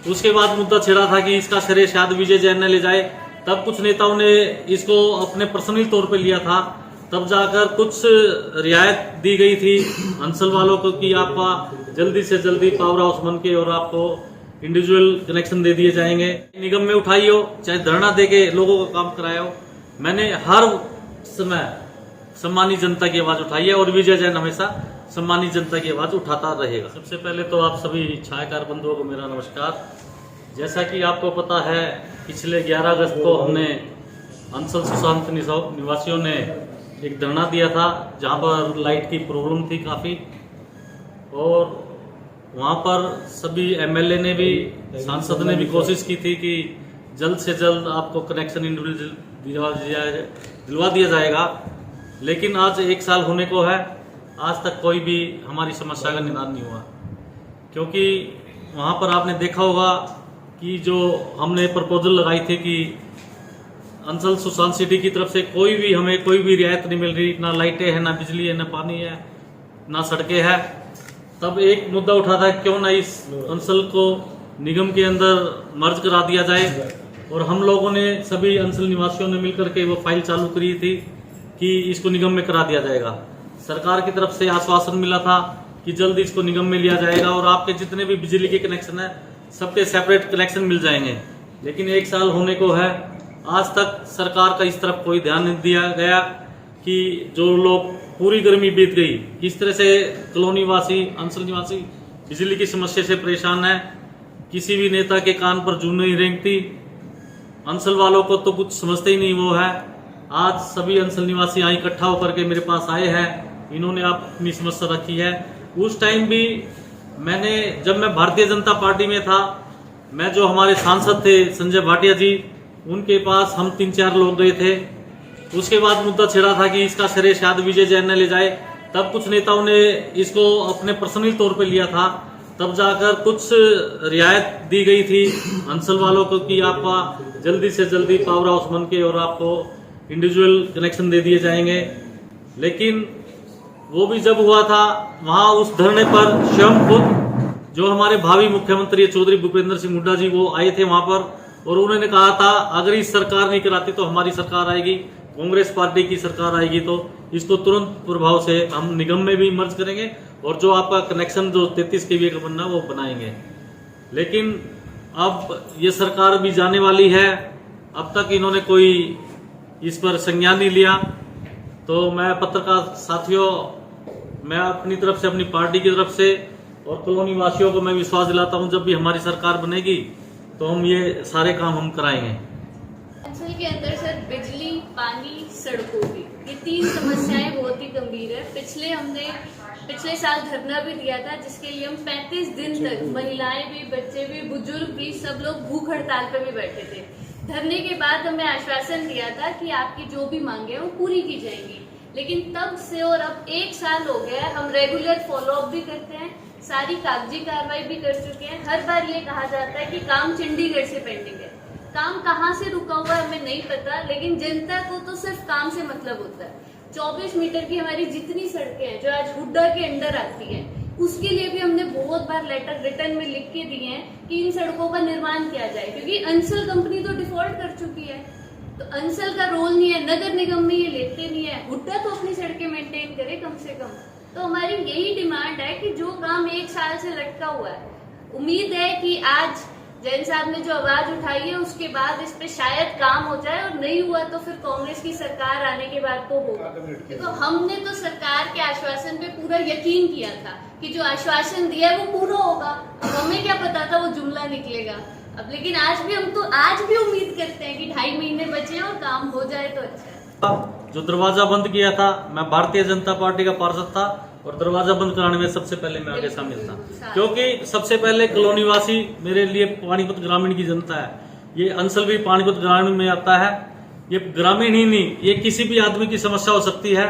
उसके बाद मुद्दा छिड़ा था कि इसका श्रेय शायद विजय जैन ने ले जाए। तब कुछ नेताओं ने इसको अपने पर्सनल तौर पे लिया था। तब जाकर कुछ रियायत दी गई थी अंसल वालों को कि आपका जल्दी से जल्दी पावर हाउस बन के और आपको इंडिविजुअल कनेक्शन दे दिए जाएंगे। निगम में उठाई हो चाहे धरना दे के लोगों का काम कराया हो, मैंने हर समय सम्मानी जनता की आवाज उठाई है और विजय जैन हमेशा सम्मानी जनता की आवाज उठाता रहेगा। सबसे पहले तो आप सभी छायाकार बंधुओं को मेरा नमस्कार। जैसा कि आपको पता है, पिछले 11 अगस्त को हमने अंसल सुशांत निवासियों ने एक धरना दिया था जहां पर लाइट की प्रॉब्लम थी काफ़ी, और वहां पर सभी एमएलए ने भी, सांसद ने भी कोशिश की थी कि जल्द से जल्द आपको कनेक्शन इंडिविजुअल दिलवा दिया जाएगा। लेकिन आज 1 साल होने को है, आज तक कोई भी हमारी समस्या का निदान नहीं हुआ। क्योंकि वहां पर आपने देखा होगा कि जो हमने प्रपोजल लगाई थी कि अंसल सुशांत सिटी की तरफ से हमें कोई भी रियायत नहीं मिल रही, ना लाइटें हैं, ना बिजली है, ना पानी है, ना सड़कें हैं। तब एक मुद्दा उठा था क्यों ना इस अंसल को निगम के अंदर मर्ज करा दिया जाए, और हम लोगों ने सभी अंसल निवासियों ने मिलकर के वो फाइल चालू करी थी कि इसको निगम में करा दिया जाएगा। सरकार की तरफ से आश्वासन मिला था कि जल्द इसको निगम में लिया जाएगा और आपके जितने भी बिजली के कनेक्शन है सबके सेपरेट कनेक्शन मिल जाएंगे। लेकिन 1 साल होने को है, आज तक सरकार का इस तरफ कोई ध्यान नहीं दिया गया कि जो लोग पूरी गर्मी बीत गई, किस तरह से कॉलोनी वासी, अंसल निवासी बिजली की समस्या से परेशान है। किसी भी नेता के कान पर जूं नहीं रेंगती। अंसल वालों को तो कुछ समझते ही नहीं वो है। आज सभी अंसल निवासी यहाँ इकट्ठा होकर के मेरे पास आए हैं, इन्होंने अपनी समस्या रखी है। उस टाइम भी जब मैं भारतीय जनता पार्टी में था, मैं जो हमारे सांसद थे संजय भाटिया जी, उनके पास हम 3-4 लोग गए थे। उसके बाद मुद्दा छिड़ा था कि इसका श्रेय शायद विजय जैन ने ले जाए। तब कुछ नेताओं ने इसको अपने पर्सनल तौर पे लिया था। तब जाकर कुछ रियायत दी गई थी अंसल वालों को कि आपका जल्दी से जल्दी पावर हाउस बन के और आपको इंडिविजुअल कनेक्शन दे दिए जाएंगे। लेकिन वो भी जब हुआ था, वहां उस धरने पर स्वयं खुद जो हमारे भावी मुख्यमंत्री चौधरी भूपेंद्र सिंह हुड्डा जी वो आए थे वहां पर, और उन्होंने कहा था अगर इस सरकार नहीं कराती तो हमारी सरकार आएगी, कांग्रेस पार्टी की सरकार आएगी, तो इसको तुरंत प्रभाव से हम निगम में भी मर्ज करेंगे और जो आपका कनेक्शन जो 33 kVA का बनना वो बनाएंगे। लेकिन अब ये सरकार भी जाने वाली है, अब तक इन्होंने कोई इस पर संज्ञान नहीं लिया। तो मैं पत्रकार साथियों, मैं अपनी तरफ से, अपनी पार्टी की तरफ से और कॉलोनी वासियों को मैं विश्वास दिलाता हूं, जब भी हमारी सरकार बनेगी तो हम ये सारे काम हम कराएंगे। अंचल के अंदर सर बिजली, पानी, सड़कों की ये 3 समस्याएं बहुत ही गंभीर है। पिछले साल धरना भी दिया था जिसके लिए हम 35 दिन तक महिलाएं भी, बच्चे भी, बुजुर्ग भी, सब लोग भूख हड़ताल पे भी बैठे थे। धरने के बाद हमें आश्वासन दिया था कि आपकी जो भी मांगे वो पूरी की जाएंगी। लेकिन तब से और अब 1 साल हो गया है, हम रेगुलर फॉलोअप भी करते हैं, सारी कागजी कार्रवाई भी कर चुके हैं। हर बार ये कहा जाता है कि काम चंडीगढ़ से पेंडिंग है। काम कहाँ से रुका हुआ है हमें नहीं पता, लेकिन जनता को तो सिर्फ काम से मतलब होता है। 24 मीटर की हमारी जितनी सड़कें हैं जो आज हुड्डा के अंडर आती हैं, उसके लिए भी हमने बहुत बार लेटर रिटर्न में लिख के दिए हैं कि इन सड़कों का निर्माण किया जाए, क्योंकि अंसल कंपनी तो डिफॉल्ट कर चुकी है। तो अंसल का रोल नहीं है, नगर निगम में ये लेते नहीं है, हुड्डा तो अपनी सड़कें मेंटेन करे कम से कम। तो हमारी यही डिमांड है कि जो काम 1 साल से लटका हुआ है, उम्मीद है कि आज जैन साहब ने जो आवाज उठाई है उसके बाद इस पे शायद काम हो जाए, और नहीं हुआ तो फिर कांग्रेस की सरकार आने के बाद तो होगा। देखो, हमने तो सरकार के आश्वासन पे पूरा यकीन किया था कि जो आश्वासन दिया है वो पूरा होगा। अब हमें क्या पता था वो जुमला निकलेगा। अब लेकिन आज भी उम्मीद करते हैं कि 2.5 महीने बचे और काम हो जाए तो अच्छा है। जो दरवाजा बंद किया था, मैं भारतीय जनता पार्टी का पार्षद था और दरवाजा बंद कराने में सबसे पहले मैं आगे शामिल था, क्योंकि सबसे पहले कॉलोनी वासी मेरे लिए पानीपत ग्रामीण की जनता है। ये अंसल भी पानीपत ग्रामीण में आता है। ये ग्रामीण ही नहीं, ये किसी भी आदमी की समस्या हो सकती है।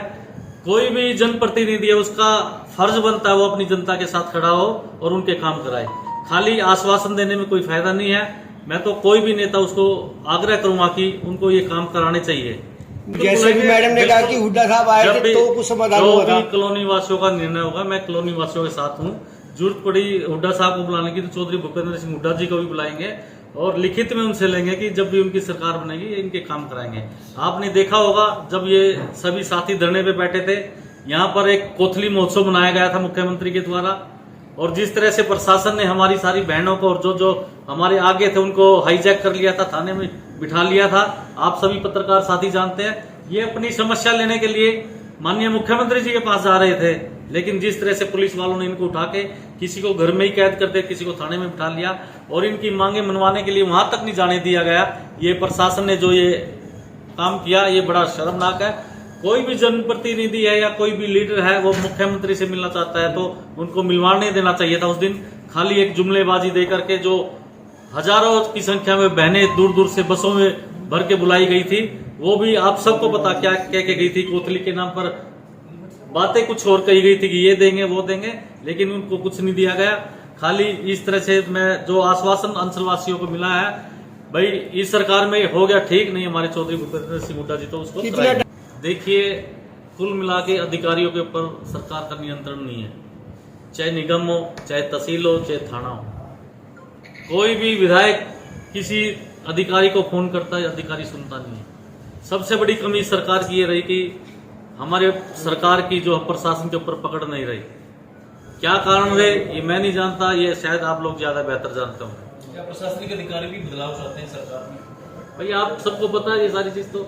कोई भी जनप्रतिनिधि है, उसका फर्ज बनता है वो अपनी जनता के साथ खड़ा हो और उनके काम कराए। खाली आश्वासन देने में कोई फायदा नहीं है। मैं तो कोई भी नेता उसको आग्रह करूंगा कि उनको ये काम कराने चाहिए। जैसे भी मैडम ने कहा कि हुड्डा साहब आए थे तो कुछ समाधान हुआ था। कॉलोनी वासियों का निर्णय होगा, मैं कॉलोनी वासियों के साथ हूँ। जरूरत पड़ी हुड्डा साहब को बुलाने की तो चौधरी भूपेंद्र सिंह हुड्डा जी को भी बुलाएंगे और लिखित में उनसे लेंगे कि जब भी उनकी सरकार बनेगी इनके काम कराएंगे। आपने देखा होगा जब ये सभी साथी धरने पे बैठे थे, यहाँ पर एक कोथली महोत्सव मनाया गया था मुख्यमंत्री के द्वारा, और जिस तरह से प्रशासन ने हमारी सारी बहनों को और जो हमारे आगे थे उनको हाईजैक कर लिया था, थाने में बिठा लिया था। आप सभी पत्रकार साथी जानते हैं, ये अपनी समस्या लेने के लिए माननीय मुख्यमंत्री जी के पास जा रहे थे, लेकिन जिस तरह से पुलिस वालों ने इनको उठा के किसी को घर में ही कैद करते, किसी को थाने में बिठा लिया और इनकी मांगे मनवाने के लिए वहां तक नहीं जाने दिया गया। ये प्रशासन ने जो ये काम किया ये बड़ा शर्मनाक है। कोई भी जनप्रतिनिधि है या कोई भी लीडर है वो मुख्यमंत्री से मिलना चाहता है तो उनको मिलवाने देना चाहिए था। उस दिन खाली एक जुमलेबाजी दे करके जो हजारों की संख्या में बहनें दूर दूर से बसों में भर के बुलाई गई थी, वो भी आप सबको पता क्या कह के गई थी। कोतली के नाम पर बातें कुछ और कही गई थी कि ये देंगे वो देंगे, लेकिन उनको कुछ नहीं दिया गया। खाली इस तरह से मैं जो आश्वासन अंचलवासियों को मिला है, भाई इस सरकार में हो गया ठीक, नहीं हमारे चौधरी भूपेंद्र सिंह हुड्डा जी तो उसको कराएंगे। देखिए, कुल मिला के अधिकारियों के ऊपर सरकार का नियंत्रण नहीं है, चाहे निगम हो, चाहे तहसील हो, चाहे थाना हो। कोई भी विधायक किसी अधिकारी को फोन करता है, अधिकारी सुनता नहीं है। सबसे बड़ी कमी सरकार की ये रही कि हमारे सरकार की जो प्रशासन के ऊपर पकड़ नहीं रही। क्या कारण रहे ये मैं नहीं जानता, ये शायद आप लोग ज्यादा बेहतर जानते होंगे। क्या प्रशासनिक अधिकारी भी बदलाव चाहते हैं सरकार में? भाई आप सबको पता है ये सारी चीज तो।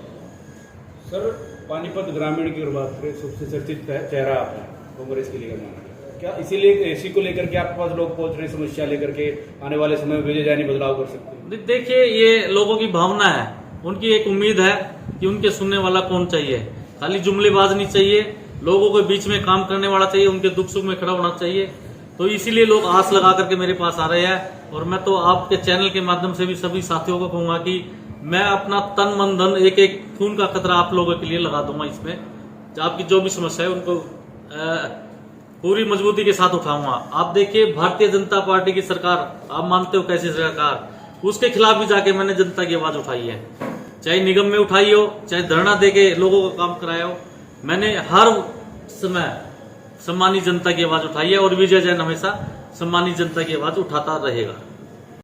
सर, पानीपत ग्रामीण की बात करें, सबसे चर्चित चेहरा आपने कांग्रेस के लिए माना, क्या इसीलिए इसी को लेकर के आपके पास लोग पहुंच रहे, समस्या लेकर के आने वाले समय में विजय जानी बदलाव कर सकते हैं? देखिए, ये लोगों की भावना है, उनकी एक उम्मीद है कि उनके सुनने वाला कौन चाहिए। खाली जुमलेबाज नहीं चाहिए, लोगों के बीच में काम करने वाला चाहिए, उनके दुख सुख में खड़ा होना चाहिए। तो इसीलिए लोग आस लगा करके मेरे पास आ रहे हैं। और मैं तो आपके चैनल के माध्यम से भी सभी साथियों को कहूंगा कि मैं अपना तन मन धन एक एक खून का कतरा आप लोगों के लिए लगा दूंगा। इसमें आपकी जो भी समस्या है उनको पूरी मजबूती के साथ उठाऊंगा। आप देखिए, भारतीय जनता पार्टी की सरकार, आप मानते हो कैसी सरकार, उसके खिलाफ भी जाके मैंने जनता की आवाज उठाई है, चाहे निगम में उठाई हो, चाहे धरना देके लोगों का काम कराया हो। मैंने हर समय सम्मानित जनता की आवाज उठाई है और विजय जैन हमेशा सम्मानित जनता की आवाज उठाता रहेगा।